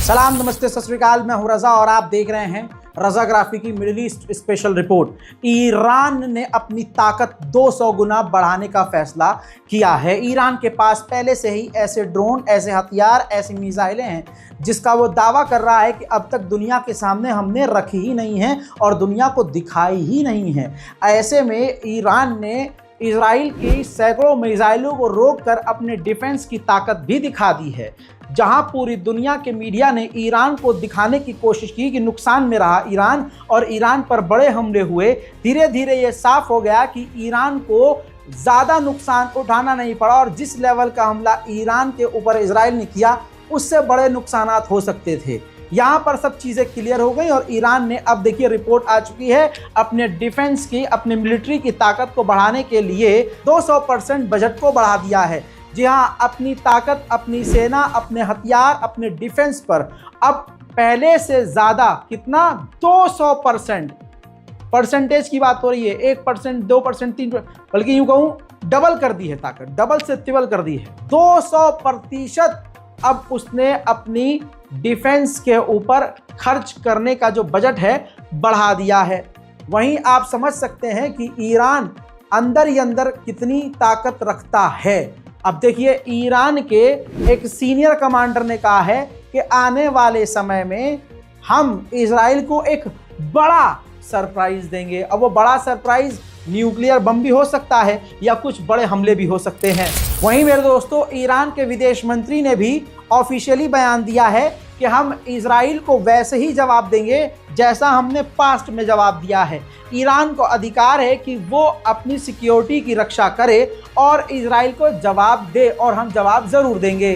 सलाम, नमस्ते, सत श्री अकाल। मैं हूं रजा और आप देख रहे हैं रजाग्राफी की middle east special report. Iran ने अपनी ताकत 200 गुना बढ़ाने का फैसला किया है। ईरान के पास पहले से ही ऐसे ड्रोन, ऐसे हथियार, ऐसी मिसाइलें हैं जिसका वो दावा कर रहा है कि अब तक दुनिया के सामने हमने रखी ही नहीं है और दुनिया को दिखाई ही नहीं है। ऐसे में ईरान ने इजराइल की सैकड़ों मिसाइलों को रोककर अपने डिफेंस की ताकत भी दिखा दी है। जहां पूरी दुनिया के मीडिया ने ईरान को दिखाने की कोशिश की कि नुकसान में रहा ईरान और ईरान पर बड़े हमले हुए, धीरे धीरे ये साफ हो गया कि ईरान को ज़्यादा नुकसान उठाना नहीं पड़ा और जिस लेवल का हमला ईरान के ऊपर इजराइल ने किया उससे बड़े नुकसान हो सकते थे। यहाँ पर सब चीज़ें क्लियर हो गई और ईरान ने अब देखिए रिपोर्ट आ चुकी है अपने डिफेंस की, अपने मिलिट्री की ताकत को बढ़ाने के लिए 200% बजट को बढ़ा दिया है। जी हाँ, अपनी ताकत, अपनी सेना, अपने हथियार, अपने डिफेंस पर अब पहले से ज़्यादा कितना 200% परसेंटेज की बात हो रही है। 1%, 2%, 3%, बल्कि यूँ कहूँ डबल कर दी है ताकत, डबल से ट्रिपल कर दी है। 200% अब उसने अपनी डिफेंस के ऊपर खर्च करने का जो बजट है बढ़ा दिया है। वहीं आप समझ सकते हैं कि ईरान अंदर ही अंदर कितनी ताकत रखता है। अब देखिए, ईरान के एक सीनियर कमांडर ने कहा है कि आने वाले समय में हम इजराइल को एक बड़ा सरप्राइज देंगे। अब वो बड़ा सरप्राइज न्यूक्लियर बम भी हो सकता है या कुछ बड़े हमले भी हो सकते हैं। वहीं मेरे दोस्तों, ईरान के विदेश मंत्री ने भी ऑफिशियली बयान दिया है कि हम इजराइल को वैसे ही जवाब देंगे जैसा हमने पास्ट में जवाब दिया है। ईरान को अधिकार है कि वो अपनी सिक्योरिटी की रक्षा करे और इजराइल को जवाब दे और हम जवाब ज़रूर देंगे।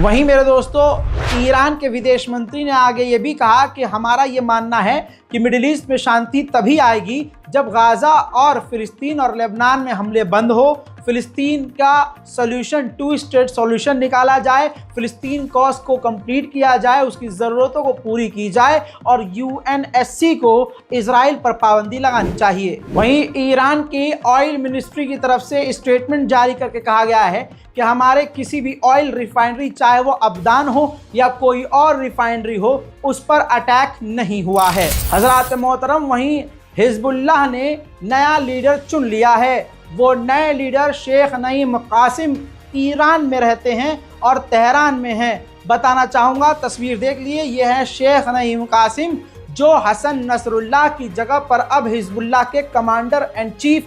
वहीं मेरे दोस्तों, ईरान के विदेश मंत्री ने आगे ये भी कहा कि हमारा ये मानना है कि मिडिल ईस्ट में शांति तभी आएगी जब गाज़ा और फिलिस्तीन और लेबनान में हमले बंद हो, फिलिस्तीन का सॉल्यूशन, 2 स्टेट सॉल्यूशन निकाला जाए, फिलिस्तीन कॉज को कंप्लीट किया जाए, उसकी ज़रूरतों को पूरी की जाए और UNSC को इजराइल पर पाबंदी लगानी चाहिए। वहीं ईरान की ऑयल मिनिस्ट्री की तरफ से स्टेटमेंट जारी करके कहा गया है कि हमारे किसी भी ऑयल रिफाइनरी, चाहे वो अबदान हो या कोई और रिफाइनरी हो, उस पर अटैक नहीं हुआ है। हजरात मोहतरम, वहीं हिजबुल्लाह ने नया लीडर चुन लिया है। वो नए लीडर शेख नईम कासिम ईरान में रहते हैं और तेहरान में हैं। बताना चाहूँगा, तस्वीर देख लिए, ये है शेख नईम कासिम जो हसन नसरुल्लाह की जगह पर अब हिजबुल्लाह के कमांडर एंड चीफ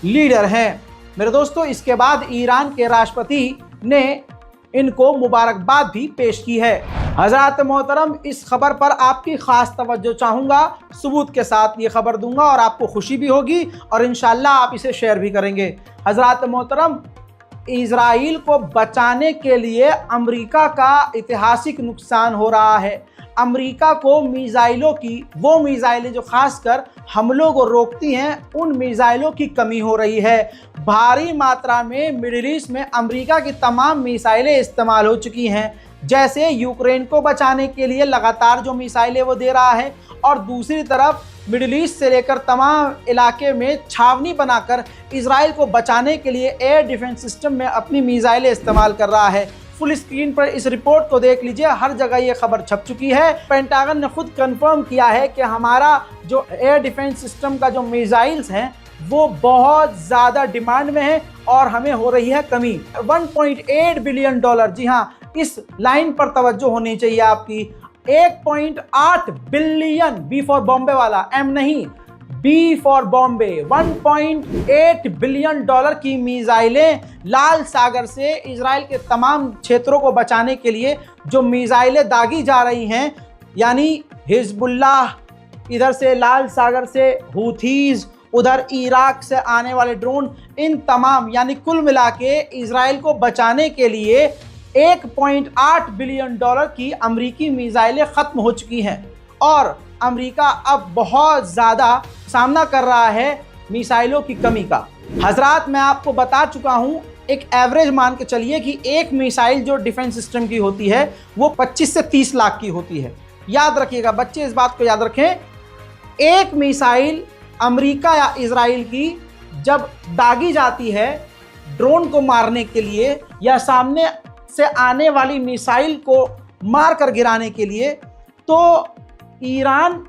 लीडर हैं। मेरे दोस्तों, इसके बाद ईरान के राष्ट्रपति ने इनको मुबारकबाद भी पेश की है। हज़रात मोहतरम, इस खबर पर आपकी ख़ास तवज्जो चाहूँगा, सबूत के साथ ये खबर दूंगा और आपको खुशी भी होगी और इंशाल्लाह आप इसे शेयर भी करेंगे। हज़रात मोहतरम, इजराइल को बचाने के लिए अमेरिका का ऐतिहासिक नुकसान हो रहा है। अमेरिका को मिसाइलों की, वो मिसाइलें जो खासकर हमलों को रोकती हैं, उन मिसाइलों की कमी हो रही है। भारी मात्रा में मिडिल ईस्ट में अमेरिका की तमाम मिसाइलें इस्तेमाल हो चुकी हैं, जैसे यूक्रेन को बचाने के लिए लगातार जो मिसाइलें वो दे रहा है और दूसरी तरफ मिडिल ईस्ट से लेकर तमाम इलाके में छावनी बनाकर इजराइल को बचाने के लिए एयर डिफेंस सिस्टम में अपनी मिसाइलें इस्तेमाल कर रहा है। फुल स्क्रीन पर इस रिपोर्ट को देख लीजिए, हर जगह ये खबर छप चुकी है। पेंटागन ने खुद कंफर्म किया है कि हमारा जो एयर डिफेंस सिस्टम का जो मिसाइल्स हैं वो बहुत ज़्यादा डिमांड में है और हमें हो रही है कमी। 1.8 बिलियन डॉलर, जी हाँ, इस लाइन पर तवज्जो होनी चाहिए आपकी। 1.8 बिलियन, बी फॉर बॉम्बे वाला, एम नहीं, B for Bombay. 1.8 billion dollar की मिसाइलें लाल सागर से इजराइल के तमाम क्षेत्रों को बचाने के लिए जो मिसाइलें दागी जा रही हैं, यानी हिजबुल्लाह, इधर से लाल सागर से हूथीज, उधर इराक से आने वाले ड्रोन, इन तमाम यानी कुल मिला के इजराइल को बचाने के लिए 1.8 बिलियन डॉलर की अमरीकी मिसाइलें ख़त्म हो चुकी हैं और अमरीका अब बहुत ज़्यादा सामना कर रहा है मिसाइलों की कमी का। हजरात, मैं आपको बता चुका हूँ, एक एवरेज मान के चलिए कि एक मिसाइल जो डिफेंस सिस्टम की होती है वो 25 से 30 लाख की होती है। याद रखिएगा बच्चे, इस बात को याद रखें, एक मिसाइल अमेरिका या इजराइल की जब दागी जाती है ड्रोन को मारने के लिए या सामने से आने वाली मिसाइल को मार कर गिराने के लिए, तो ईरान,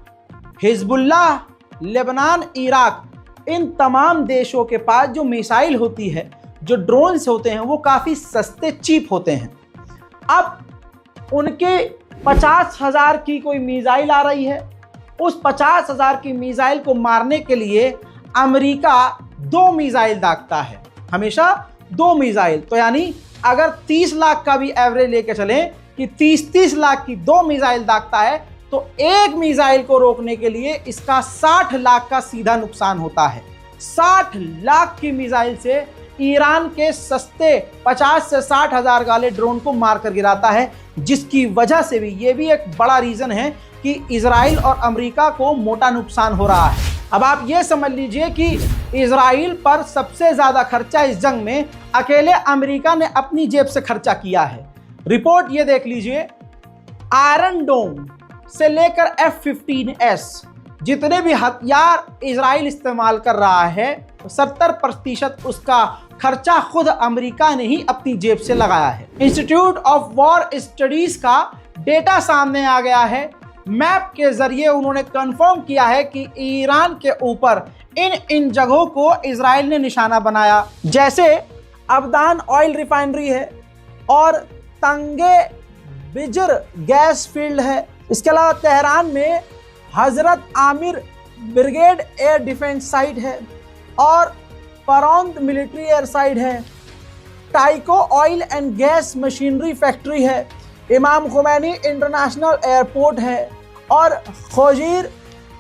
हिजबुल्लाह, लेबनान, इराक, इन तमाम देशों के पास जो मिसाइल होती है, जो ड्रोन्स होते हैं, वो काफ़ी सस्ते, चीप होते हैं। अब उनके 50,000 की कोई मिसाइल आ रही है, उस 50,000 की मिसाइल को मारने के लिए अमेरिका 2 मिसाइल दागता है, हमेशा 2 मिसाइल। तो यानी अगर 30 लाख का भी एवरेज लेके चलें कि 30 लाख की 2 मिसाइल दागता है, तो एक मिसाइल को रोकने के लिए इसका 60 लाख का सीधा नुकसान होता है। 60 लाख की मिसाइल से ईरान के सस्ते 50 से 60 हज़ार वाले ड्रोन को मार कर गिराता है, जिसकी वजह से भी ये भी एक बड़ा रीज़न है कि इजराइल और अमेरिका को मोटा नुकसान हो रहा है। अब आप ये समझ लीजिए कि इजराइल पर सबसे ज़्यादा खर्चा इस जंग में अकेले अमेरिका ने अपनी जेब से खर्चा किया है। रिपोर्ट ये देख लीजिए, आयरन डोम से लेकर F-15S जितने भी हथियार इजराइल इस्तेमाल कर रहा है, 70% उसका खर्चा खुद अमेरिका ने ही अपनी जेब से लगाया है। इंस्टीट्यूट ऑफ वॉर स्टडीज का डेटा सामने आ गया है। मैप के जरिए उन्होंने कंफर्म किया है कि ईरान के ऊपर इन जगहों को इजराइल ने निशाना बनाया, जैसे अबदान ऑयल रिफाइनरी है और तंगे बिजर गैस फील्ड है। इसके अलावा तेहरान में Hazrat Amir brigade air defence site है और परौंद मिलिट्री एयर साइट है। Tyco oil and gas machinery factory है। इमाम खुमैनी इंटरनेशनल एयरपोर्ट है और Khojir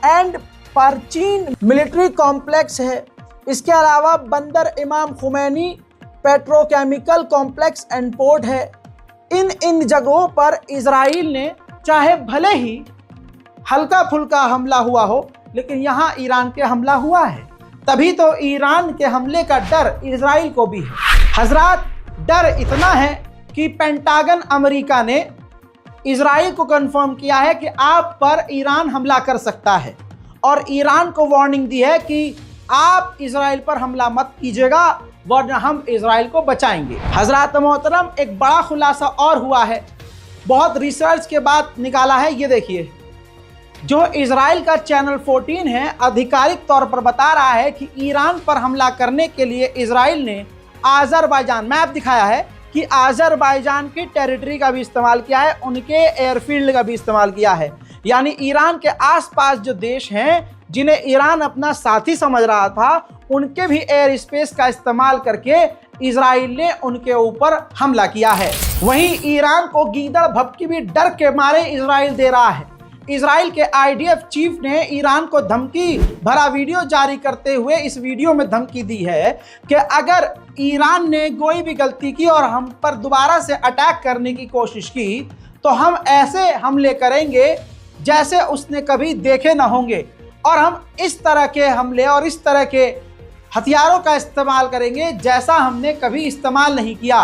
and Parchin military complex है। इसके अलावा Bandar Imam Khomeini petrochemical complex and port है। इन जगहों पर इजराइल ने चाहे भले ही हल्का फुल्का हमला हुआ हो, लेकिन यहाँ ईरान के हमला हुआ है, तभी तो ईरान के हमले का डर इजराइल को भी है। हजरात, डर इतना है कि पेंटागन अमेरिका ने इजराइल को कंफर्म किया है कि आप पर ईरान हमला कर सकता है और ईरान को वार्निंग दी है कि आप इजराइल पर हमला मत कीजिएगा वरना हम इजराइल को बचाएंगे। हजरात मोहतरम, एक बड़ा खुलासा और हुआ है, बहुत रिसर्च के बाद निकाला है। ये देखिए, जो इजराइल का चैनल 14 है आधिकारिक तौर पर बता रहा है कि ईरान पर हमला करने के लिए इजराइल ने आज़रबाईजान, मैप दिखाया है कि आज़रबाईजान की टेरिटरी का भी इस्तेमाल किया है, उनके एयरफील्ड का भी इस्तेमाल किया है। यानी ईरान के आसपास जो देश हैं जिन्हें ईरान अपना साथी समझ रहा था, उनके भी एयर स्पेस का इस्तेमाल करके इजराइल ने उनके ऊपर हमला किया है। वहीं ईरान को गीदड़ भभकी भी डर के मारे इजराइल दे रहा है। इजराइल के IDF चीफ ने ईरान को धमकी भरा वीडियो जारी करते हुए इस वीडियो में धमकी दी है कि अगर ईरान ने कोई भी गलती की और हम पर दोबारा से अटैक करने की कोशिश की तो हम ऐसे हमले करेंगे जैसे उसने कभी देखे न होंगे और हम इस तरह के हमले और इस तरह के हथियारों का इस्तेमाल करेंगे जैसा हमने कभी इस्तेमाल नहीं किया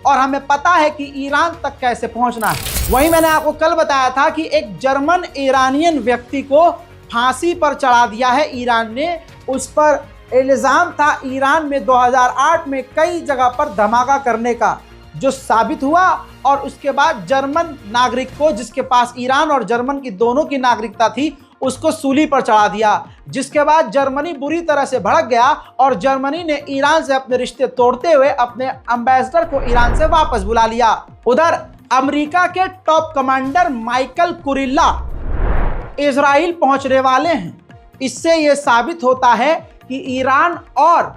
और हमें पता है कि ईरान तक कैसे पहुंचना है। वहीं मैंने आपको कल बताया था कि एक जर्मन ईरानियन व्यक्ति को फांसी पर चढ़ा दिया है ईरान ने। उस पर इल्ज़ाम था ईरान में 2008 में कई जगह पर धमाका करने का, जो साबित हुआ और उसके बाद जर्मन नागरिक को, जिसके पास ईरान और जर्मन की दोनों की नागरिकता थी, उसको सूली पर चढ़ा दिया। जिसके बाद जर्मनी बुरी तरह से भड़क गया और जर्मनी ने ईरान से अपने रिश्ते तोड़ते हुए अपने एम्बेसडर को ईरान से वापस बुला लिया। उधर अमेरिका के top commander Michael Kurilla Israel पहुंचने वाले हैं। इससे यह साबित होता है कि ईरान और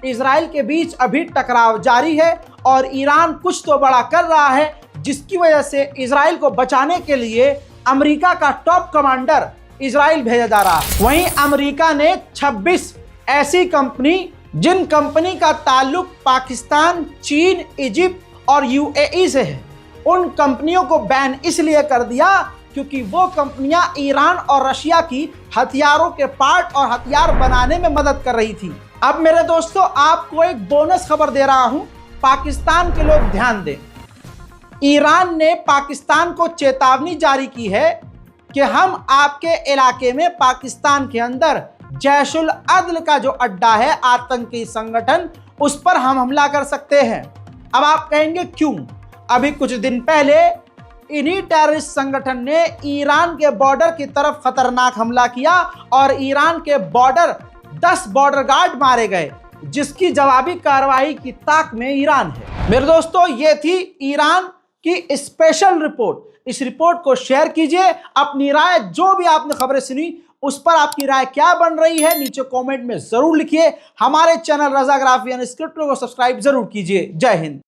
इजराइल के बीच अभी टकराव जारी है और ईरान कुछ तो बड़ा कर रहा है, जिसकी वजह से इजराइल को बचाने के लिए अमेरिका का टॉप कमांडर इजराइल भेजा जा रहा है। वहीं अमेरिका ने 26 ऐसी कंपनी जिन कंपनी का ताल्लुक पाकिस्तान, चीन, इजिप्ट और यूएई से है, उन कंपनियों को बैन इसलिए कर दिया क्योंकि वो कंपनियां ईरान और रशिया की हथियारों के पार्ट और हथियार बनाने में मदद कर रही थी। अब मेरे दोस्तों, आपको एक बोनस खबर दे रहा हूं, पाकिस्तान के लोग ध्यान दें। ईरान ने पाकिस्तान को चेतावनी जारी की है कि हम आपके इलाके में पाकिस्तान के अंदर जैशुल अदल का जो अड्डा है, आतंकी संगठन, उस पर हम हमला कर सकते हैं। अब आप कहेंगे क्यों? अभी कुछ दिन पहले इन्हीं टेररिस्ट संगठन ने ईरान के बॉर्डर की तरफ खतरनाक हमला किया और ईरान के 10 बॉर्डर गार्ड मारे गए, जिसकी जवाबी कार्रवाई की ताक में ईरान है। मेरे दोस्तों, ये थी ईरान की स्पेशल रिपोर्ट। इस रिपोर्ट को शेयर कीजिए। अपनी राय, जो भी आपने खबरें सुनी, उस पर आपकी राय क्या बन रही है, नीचे कमेंट में जरूर लिखिए। हमारे चैनल रज़ाग्राफी अनस्क्रिप्टेड को सब्सक्राइब जरूर कीजिए। जय हिंद।